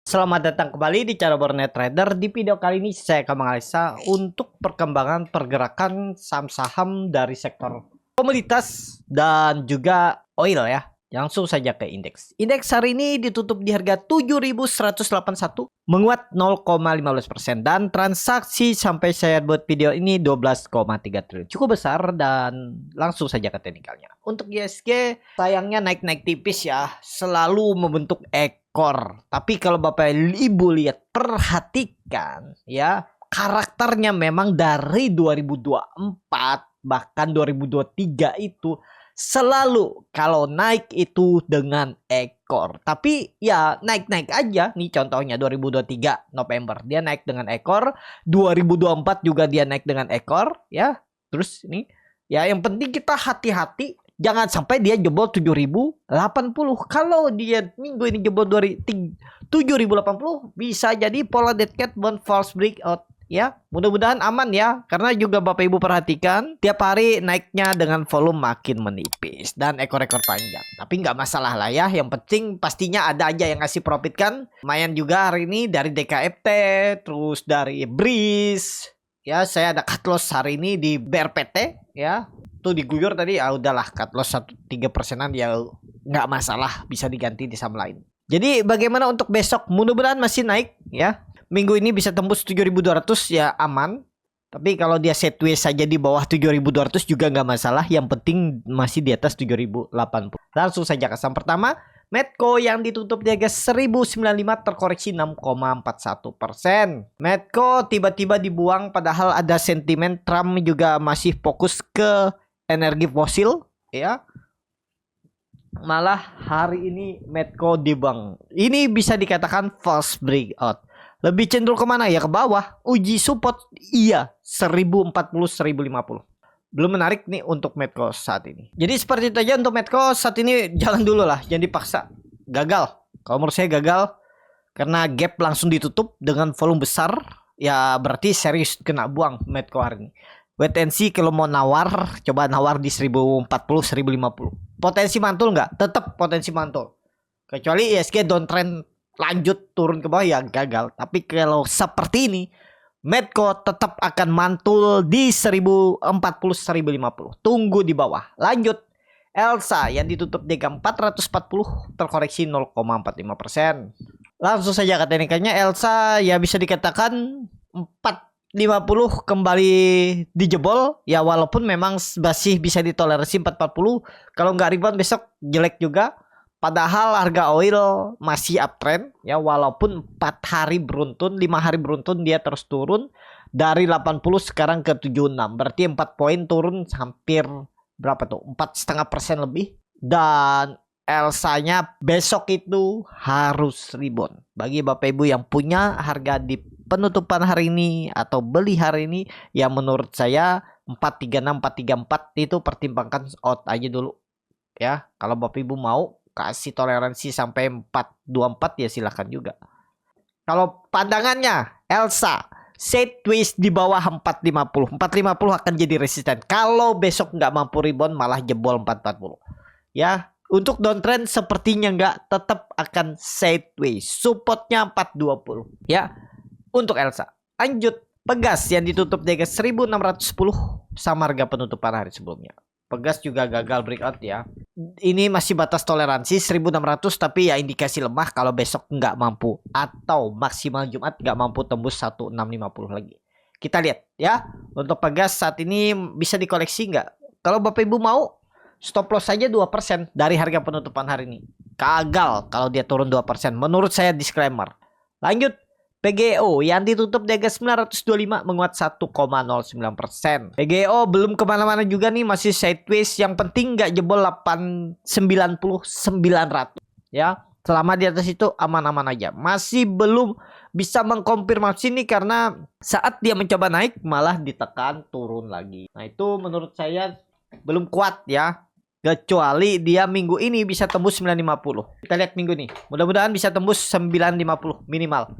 Selamat datang kembali di Cara Bernet Trader. Di video kali ini saya akan menganalisa untuk perkembangan pergerakan saham-saham dari sektor komoditas dan juga oil ya. Langsung saja ke indeks. Indeks hari ini ditutup di harga 7.181, menguat 0,15% dan transaksi sampai saya buat video ini 12,3 triliun. Cukup besar dan langsung saja ke teknikalnya. Untuk ISG sayangnya naik-naik tipis ya, selalu membentuk ekor. Tapi kalau Bapak Ibu lihat, perhatikan ya, karakternya memang dari 2024 bahkan 2023 itu selalu kalau naik itu dengan ekor. Tapi ya naik-naik aja. Nih contohnya 2023 November dia naik dengan ekor, 2024 juga dia naik dengan ekor ya. Terus ini ya yang penting kita hati-hati jangan sampai dia jebol 7080. Kalau dia minggu ini jebol 7080 bisa jadi pola dead cat bond false breakout. Ya, mudah-mudahan aman ya. Karena juga Bapak Ibu perhatikan, tiap hari naiknya dengan volume makin menipis dan ekor-ekor panjang. Tapi nggak masalah lah ya. Yang penting pastinya ada aja yang ngasih profit kan. Lumayan juga hari ini dari DKFT, terus dari Breeze. Ya, saya ada cut loss hari ini di BRPT ya. Tuh diguyur tadi, ya udahlah cut loss 3%-an ya nggak masalah, bisa diganti di saham lain. Jadi bagaimana untuk besok? Mudah-mudahan masih naik ya. Minggu ini bisa tembus 7.200 ya aman. Tapi kalau dia sideways saja di bawah 7.200 juga nggak masalah. Yang penting masih di atas 7.080. Langsung saja ke saham pertama. Medco yang ditutup di harga 1.095 terkoreksi 6,41%. Medco tiba-tiba dibuang padahal ada sentimen Trump juga masih fokus ke energi fosil ya. Malah hari ini Medco dibuang. Ini bisa dikatakan false breakout. Lebih cenderung kemana ya? Ke bawah. Uji support iya 1040 1050. Belum menarik nih untuk Medco saat ini. Jadi seperti itu aja untuk Medco saat ini. Jalan dulu lah, jangan dipaksa. Gagal. Kalau menurut saya gagal karena gap langsung ditutup dengan volume besar. Ya berarti serius kena buang Medco hari ini. Wait and see kalau mau nawar, coba nawar di 1040 1050. Potensi mantul nggak? Tetap potensi mantul. Kecuali ISG downtrend lanjut turun ke bawah ya gagal. Tapi kalau seperti ini Medco tetap akan mantul di 1040 1050. Tunggu di bawah. Lanjut Elsa yang ditutup di 440 terkoreksi 0,45%. Langsung saja ke teknikalnya. Elsa ya bisa dikatakan 450 kembali dijebol ya, walaupun memang masih bisa ditoleransi 440. Kalau nggak rebound besok jelek juga. Padahal harga oil masih uptrend ya, walaupun 4 hari beruntun, 5 hari beruntun dia terus turun dari 80 sekarang ke 76. Berarti 4 poin turun hampir berapa tuh? 4,5% lebih. Dan Elsanya besok itu harus rebound. Bagi Bapak Ibu yang punya harga di penutupan hari ini atau beli hari ini, ya menurut saya 436 434 itu pertimbangkan out aja dulu. Ya, kalau Bapak Ibu mau kasih toleransi sampai 424 ya silahkan juga. Kalau pandangannya Elsa sideways di bawah 450 akan jadi resisten. Kalau besok nggak mampu rebound malah jebol 440 ya. Untuk downtrend sepertinya nggak, tetap akan sideways. Supportnya 420 ya untuk Elsa. Lanjut Pegas yang ditutup di harga 1610 sama harga penutupan hari sebelumnya. Pegas juga gagal breakout ya. Ini masih batas toleransi 1600, tapi ya indikasi lemah kalau besok nggak mampu atau maksimal Jumat nggak mampu tembus 1650 lagi. Kita lihat ya. Untuk Pegas saat ini bisa dikoleksi nggak? Kalau Bapak Ibu mau stop loss saja 2% dari harga penutupan hari ini. Gagal kalau dia turun 2%. Menurut saya disclaimer. Lanjut PGO yang ditutup di harga 925 menguat 1,09%. PGO belum kemana-mana juga nih, masih sideways. Yang penting nggak jebol 890 900 ya. Selama di atas itu aman-aman aja. Masih belum bisa mengkonfirmasi nih karena saat dia mencoba naik malah ditekan turun lagi. Nah itu menurut saya belum kuat ya. Kecuali dia minggu ini bisa tembus 950. Kita lihat minggu ini. Mudah-mudahan bisa tembus 950 minimal.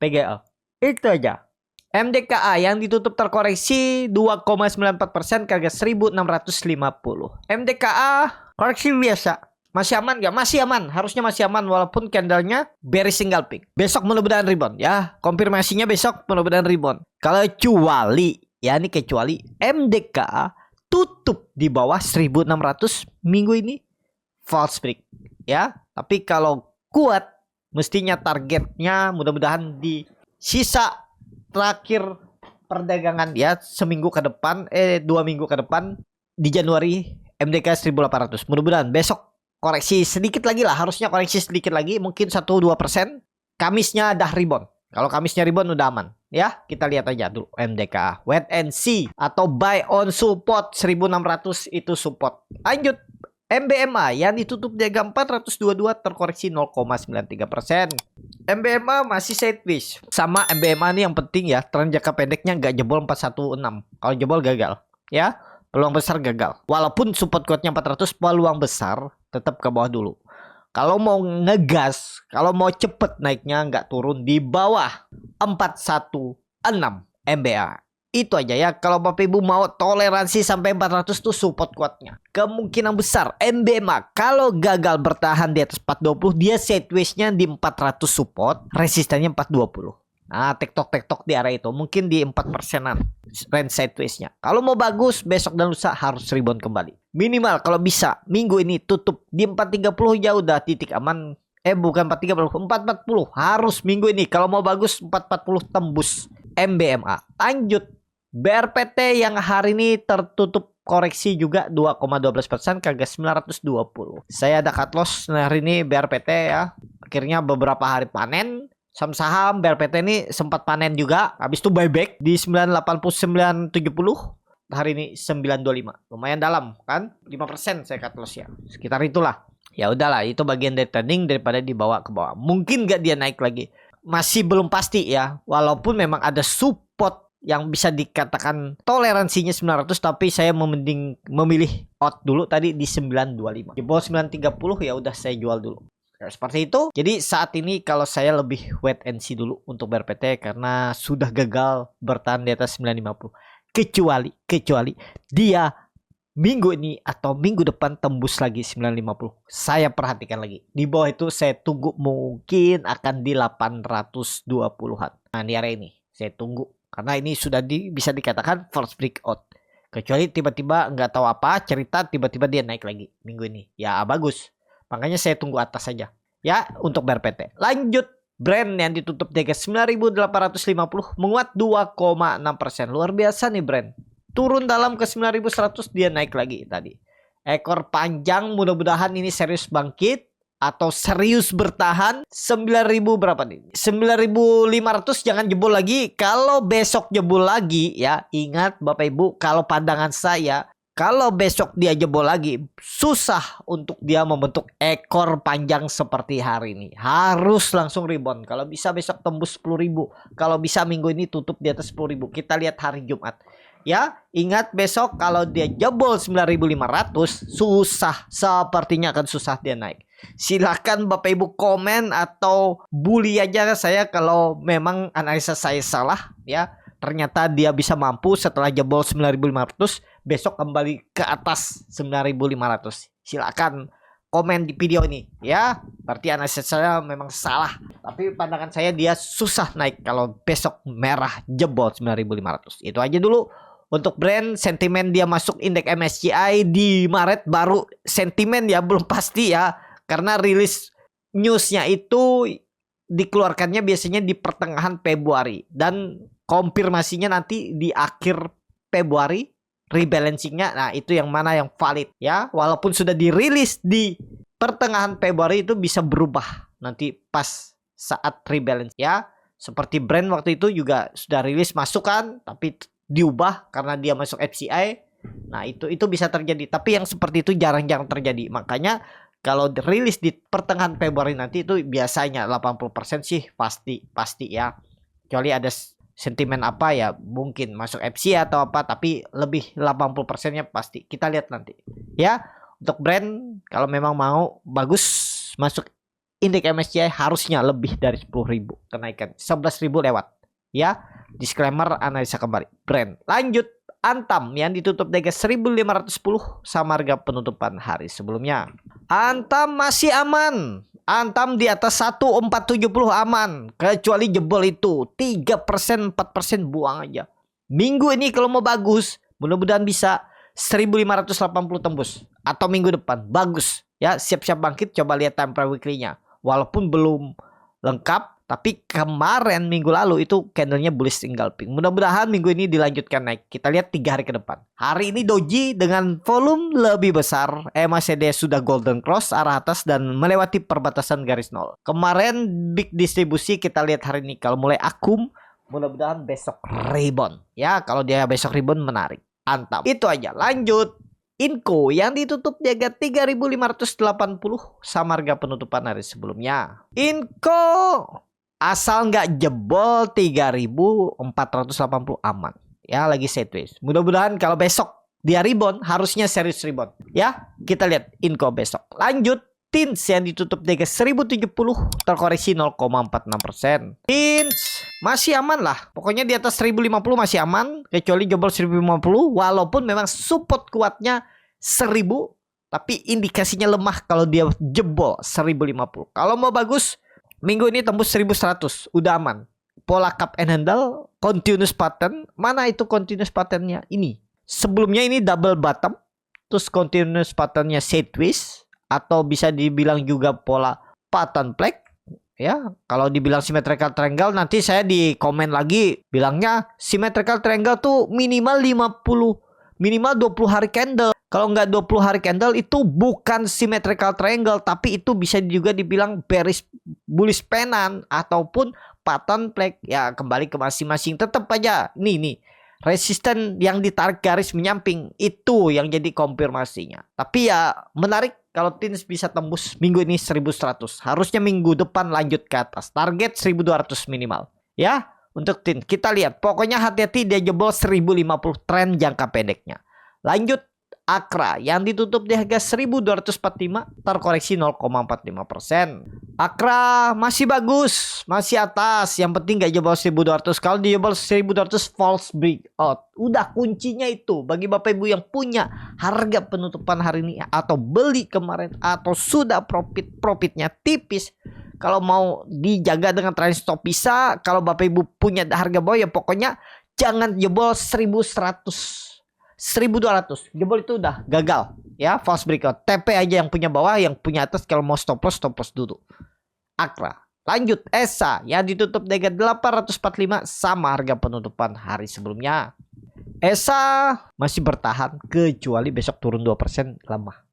PGO. Itu aja. MDKA yang ditutup terkoreksi 2,94% ke harga 1650. MDKA koreksi biasa. Masih aman nggak? Masih aman. Harusnya masih aman walaupun candlenya bearish scalping. Besok mudah-mudahan rebound ya. Konfirmasinya besok mudah-mudahan rebound. Kalau kecuali ya, ini kecuali MDK tutup di bawah 1600 minggu ini, false break ya. Tapi kalau kuat mestinya targetnya mudah-mudahan di sisa terakhir perdagangan ya, seminggu ke depan 2 minggu ke depan di Januari MDK 1800. Mudah-mudahan besok koreksi sedikit lagi lah, harusnya koreksi sedikit lagi, mungkin 1-2%. Kamisnya dah rebound. Kalau Kamisnya rebound udah aman. Ya, kita lihat aja dulu MDK. Wait and see atau buy on support 1600 itu support. Lanjut MBMA yang ditutup di harga 422 terkoreksi 0,93%. MBMA masih sideways. Sama MBMA nih yang penting ya, tren jangka pendeknya nggak jebol 416. Kalau jebol gagal. Ya, peluang besar gagal. Walaupun support kuatnya 400, peluang besar tetap ke bawah dulu. Kalau mau ngegas, kalau mau cepet naiknya nggak turun di bawah 416 MBA. Itu aja ya. Kalau Bapak Ibu mau toleransi sampai 400 tuh support kuatnya. Kemungkinan besar MBMA kalau gagal bertahan di atas 420, dia sideways-nya di 400 support, resistannya 420. Nah, tektok di area itu mungkin di 4%-an range sideways-nya. Kalau mau bagus besok dan lusa harus rebound kembali. Minimal kalau bisa minggu ini tutup di 430 ya udah titik aman. Bukan 430, 440 harus minggu ini. Kalau mau bagus 440 tembus MBMA. Lanjut BRPT yang hari ini tertutup koreksi juga 2,12% ke harga 920. Saya ada cut loss hari ini BRPT ya. Akhirnya beberapa hari panen. Saham BRPT ini sempat panen juga, habis itu buyback di 989.70, hari ini 925. Lumayan dalam kan? 5% saya cut loss ya. Sekitar itulah. Ya udahlah, itu bagian dari trading daripada dibawa ke bawah. Mungkin nggak dia naik lagi. Masih belum pasti ya. Walaupun memang ada support yang bisa dikatakan toleransinya 900, tapi saya memilih out dulu tadi di 925. Di bawah 930 ya udah saya jual dulu. Seperti itu. Jadi saat ini kalau saya lebih wait and see dulu untuk BRPT karena sudah gagal bertahan di atas 950. Kecuali dia minggu ini atau minggu depan tembus lagi 950. Saya perhatikan lagi. Di bawah itu saya tunggu mungkin akan di 820-an. Nah, di area ini saya tunggu karena ini sudah bisa dikatakan false breakout. Kecuali tiba-tiba nggak tahu apa cerita tiba-tiba dia naik lagi minggu ini. Ya bagus. Makanya saya tunggu atas saja. Ya, untuk BRPT. Lanjut. Brand yang ditutup di harga 9.850 menguat 2,6%. Luar biasa nih brand. Turun dalam ke 9.100 dia naik lagi tadi. Ekor panjang mudah-mudahan ini serius bangkit. Atau serius bertahan. 9.000 berapa nih? 9.500 jangan jebol lagi. Kalau besok jebol lagi ya. Ingat Bapak Ibu, kalau pandangan saya, kalau besok dia jebol lagi, susah untuk dia membentuk ekor panjang seperti hari ini. Harus langsung rebound. Kalau bisa besok tembus 10.000. Kalau bisa minggu ini tutup di atas 10.000. Kita lihat hari Jumat. Ya, ingat besok kalau dia jebol 9.500, susah. Sepertinya akan susah dia naik. Silakan Bapak Ibu komen atau bully aja saya kalau memang analisa saya salah ya. Ternyata dia bisa mampu setelah jebol 9.500 besok kembali ke atas 9.500. Silakan komen di video ini ya. Berarti analisa saya memang salah. Tapi pandangan saya dia susah naik kalau besok merah jebol 9.500. Itu aja dulu untuk brand. Sentimen dia masuk indeks MSCI di Maret baru sentimen ya, belum pasti ya. Karena rilis newsnya itu dikeluarkannya biasanya di pertengahan Februari. Dan konfirmasinya nanti di akhir Februari. Rebalancingnya, nah itu yang mana yang valid ya. Walaupun sudah dirilis di pertengahan Februari itu bisa berubah nanti pas saat rebalance ya. Seperti brand waktu itu juga sudah rilis masukan tapi diubah karena dia masuk FCI. Nah itu bisa terjadi. Tapi yang seperti itu jarang-jarang terjadi. Makanya kalau rilis di pertengahan Februari nanti itu biasanya 80% sih pasti ya. Kecuali ada sentimen apa ya, mungkin masuk FC atau apa, tapi lebih 80%-nya pasti. Kita lihat nanti ya. Untuk brand kalau memang mau bagus masuk indeks MSCI harusnya lebih dari 10.000 kenaikan. 11.000 lewat ya. Disclaimer analisa kembali brand. Lanjut Antam yang ditutup di harga 1510 sama harga penutupan hari sebelumnya. Antam masih aman. Antam di atas 1470 aman. Kecuali jebol itu 3%, 4% buang aja. Minggu ini kalau mau bagus, mudah-mudahan bisa 1580 tembus. Atau minggu depan, bagus. Ya, siap-siap bangkit, coba lihat time frame weekly-nya. Walaupun belum lengkap, tapi kemarin minggu lalu itu candlenya bullish engulfing. Mudah-mudahan minggu ini dilanjutkan naik. Kita lihat 3 hari ke depan. Hari ini doji dengan volume lebih besar. MACD sudah golden cross arah atas dan melewati perbatasan garis nol. Kemarin big distribusi kita lihat hari ini. Kalau mulai akum, mudah-mudahan besok rebound. Ya, kalau dia besok rebound menarik. Antap. Itu aja. Lanjut. Inco yang ditutup di harga 3580 sama harga penutupan hari sebelumnya. Inco asal nggak jebol 3480 aman. Ya, lagi sideways. Mudah-mudahan kalau besok dia rebound, harusnya serius rebound. Ya, kita lihat Inco besok. Lanjut. Tins yang ditutup di harga 1070 terkoreksi 0,46%. Tins masih aman lah. Pokoknya di atas 1050 masih aman. Kecuali jebol 1050. Walaupun memang support kuatnya 1000. Tapi indikasinya lemah kalau dia jebol 1050. Kalau mau bagus, minggu ini tembus 1100. Udah aman. Pola cup and handle. Continuous pattern. Mana itu continuous patternnya? Ini. Sebelumnya ini double bottom. Terus continuous patternnya sideways. Atau bisa dibilang juga pola pattern flag. Ya, kalau dibilang symmetrical triangle nanti saya di komen lagi bilangnya symmetrical triangle tuh minimal 20 hari candle. Kalau nggak 20 hari candle itu bukan symmetrical triangle, tapi itu bisa juga dibilang bearish bullish pennant ataupun pattern flag. Ya, kembali ke masing-masing. Tetap aja nih resisten yang ditarik garis menyamping itu yang jadi konfirmasinya. Tapi ya menarik kalau Tins bisa tembus minggu ini 1100. Harusnya minggu depan lanjut ke atas. Target 1200 minimal. Ya, untuk Tins kita lihat. Pokoknya hati-hati dia jebol 1050 tren jangka pendeknya. Lanjut Akra yang ditutup di harga 1245 terkoreksi 0,45%. Akra masih bagus, masih atas. Yang penting gak jebol 1200. Kalau dia jebol 1200 false breakout. Udah kuncinya itu bagi Bapak Ibu yang punya harga penutupan hari ini atau beli kemarin atau sudah profitnya tipis. Kalau mau dijaga dengan trend stop bisa. Kalau Bapak Ibu punya harga bawah ya pokoknya jangan jebol 1100. 1200 jebol itu udah gagal ya, false breakout. TP aja yang punya bawah, yang punya atas kalau mau stop loss dulu. Akra. Lanjut ESA yang ditutup di harga 845 sama harga penutupan hari sebelumnya. ESA masih bertahan kecuali besok turun 2% lemah.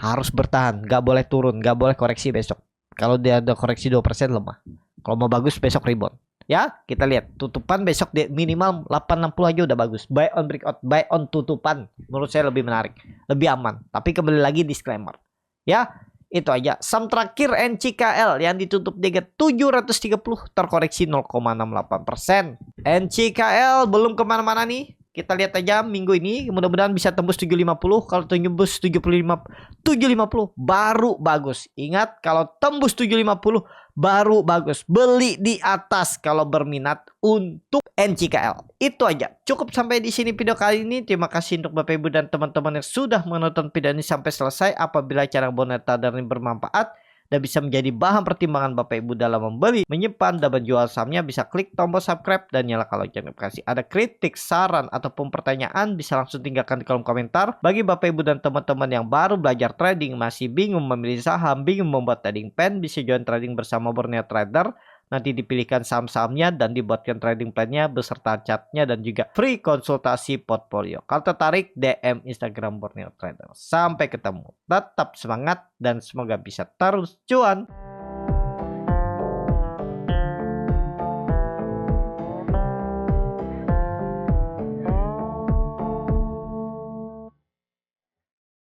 Harus bertahan, nggak boleh turun, nggak boleh koreksi besok. Kalau dia ada koreksi 2% lemah. Kalau mau bagus besok rebound. Ya, kita lihat tutupan besok di minimal 860 aja udah bagus. Buy on breakout, buy on tutupan. Menurut saya lebih menarik, lebih aman. Tapi kembali lagi disclaimer. Ya, itu aja. Saham terakhir NCKL yang ditutup di 730 terkoreksi 0,68%. NCKL belum kemana-mana nih. Kita lihat aja minggu ini. Mudah-mudahan bisa tembus 750. Kalau tembus 750 baru bagus. Ingat, kalau tembus 750 baru bagus. Beli di atas kalau berminat untuk NCKL. Itu aja. Cukup sampai di sini video kali ini. Terima kasih untuk Bapak Ibu dan teman-teman yang sudah menonton video ini sampai selesai. Apabila cara boneta dan ini bermanfaat dan bisa menjadi bahan pertimbangan Bapak Ibu dalam membeli, menyimpan, dan menjual sahamnya, bisa klik tombol subscribe dan nyalakan lonceng notifikasi. Ada kritik, saran, ataupun pertanyaan bisa langsung tinggalkan di kolom komentar. Bagi Bapak Ibu dan teman-teman yang baru belajar trading, masih bingung memilih saham, bingung membuat trading plan, bisa join trading bersama Borneo Trader. Nanti dipilihkan saham-sahamnya dan dibuatkan trading plan-nya beserta chartnya dan juga free konsultasi portfolio. Kalau tertarik, DM Instagram Borneo Trader. Sampai ketemu. Tetap semangat dan semoga bisa terus cuan.